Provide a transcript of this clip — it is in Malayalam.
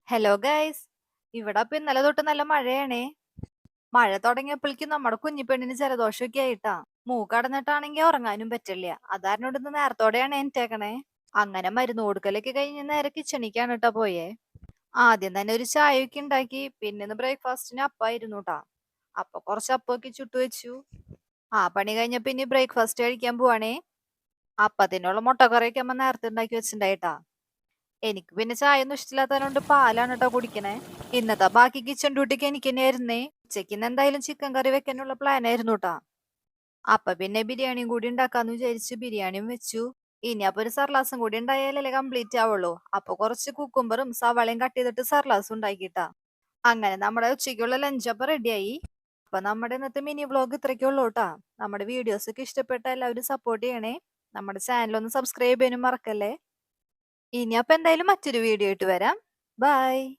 Hello guys. ഇവിടെ ഇപ്പൊ ഇന്നലെ തൊട്ട് നല്ല മഴയാണേ. മഴ തുടങ്ങിയപ്പോഴേക്കും നമ്മുടെ കുഞ്ഞിപ്പെണ്ണിന് ജലദോഷമൊക്കെ ആയിട്ടാ. മൂക്കടഞ്ഞിട്ടാണെങ്കിൽ ഉറങ്ങാനും പറ്റില്ല. അതാരനോട് ഇന്ന് നേരത്തോടെയാണ് എണീറ്റേക്കണേ. അങ്ങനെ മരുന്ന് കൊടുക്കലൊക്കെ കഴിഞ്ഞ് നേരെ കിച്ചണിക്കാണ് കേട്ടാ പോയേ. ആദ്യം തന്നെ ഒരു ചായയൊക്കെ ഉണ്ടാക്കി. പിന്നെ ഇന്ന് ബ്രേക്ക്ഫാസ്റ്റിന് അപ്പായിരുന്നു ട്ടാ. അപ്പൊ കുറച്ച് അപ്പമൊക്കെ ചുട്ടു വെച്ചു. ആ പണി കഴിഞ്ഞപ്പോ ഇനി ബ്രേക്ക്ഫാസ്റ്റ് കഴിക്കാൻ പോവാണേ. അപ്പത്തിനുള്ള മുട്ടക്കറിയൊക്കെ അമ്മ നേരത്തെ ഉണ്ടാക്കി വെച്ചിട്ടുണ്ടായിട്ടാ. എനിക്ക് പിന്നെ ചായ ഒന്നും ഇഷ്ടമില്ലാത്തതുകൊണ്ട് പാലാണ് കേട്ടോ കുടിക്കണേ. ഇന്നത്തെ ബാക്കി കിച്ചൺ ഡ്യൂട്ടിക്ക് എനിക്ക് തന്നെയായിരുന്നേ. ഉച്ചയ്ക്ക് ഇന്ന് എന്തായാലും ചിക്കൻ കറി വെക്കാനുള്ള പ്ലാൻ ആയിരുന്നു കേട്ടാ. അപ്പൊ പിന്നെ ബിരിയാണിയും കൂടി ഉണ്ടാക്കാന്ന് വിചാരിച്ച് ബിരിയാണിയും വെച്ചു. ഇനി അപ്പൊ ഒരു സർലാസും കൂടി ഉണ്ടായാലല്ലേ കംപ്ലീറ്റ് ആവുള്ളൂ. അപ്പൊ കുറച്ച് കുക്കുംബറും സവാളയും കട്ട് ചെയ്തിട്ട് സർലാസും ഉണ്ടാക്കിട്ടാ. അങ്ങനെ നമ്മുടെ ഉച്ചയ്ക്കുള്ള ലഞ്ച് അപ്പൊ റെഡിയായി. അപ്പൊ നമ്മുടെ ഇന്നത്തെ മിനി വ്ലോഗ് ഇത്രയ്ക്കുള്ളൂ കേട്ടാ. നമ്മുടെ വീഡിയോസ് ഒക്കെ ഇഷ്ടപ്പെട്ട എല്ലാവരും സപ്പോർട്ട് ചെയ്യണേ. നമ്മുടെ ചാനൽ ഒന്ന് സബ്സ്ക്രൈബ് ചെയ്യാനും മറക്കല്ലേ. ഇനി അപ്പൊ എന്തായാലും മറ്റൊരു വീഡിയോ ആയിട്ട് വരാം. ബൈ.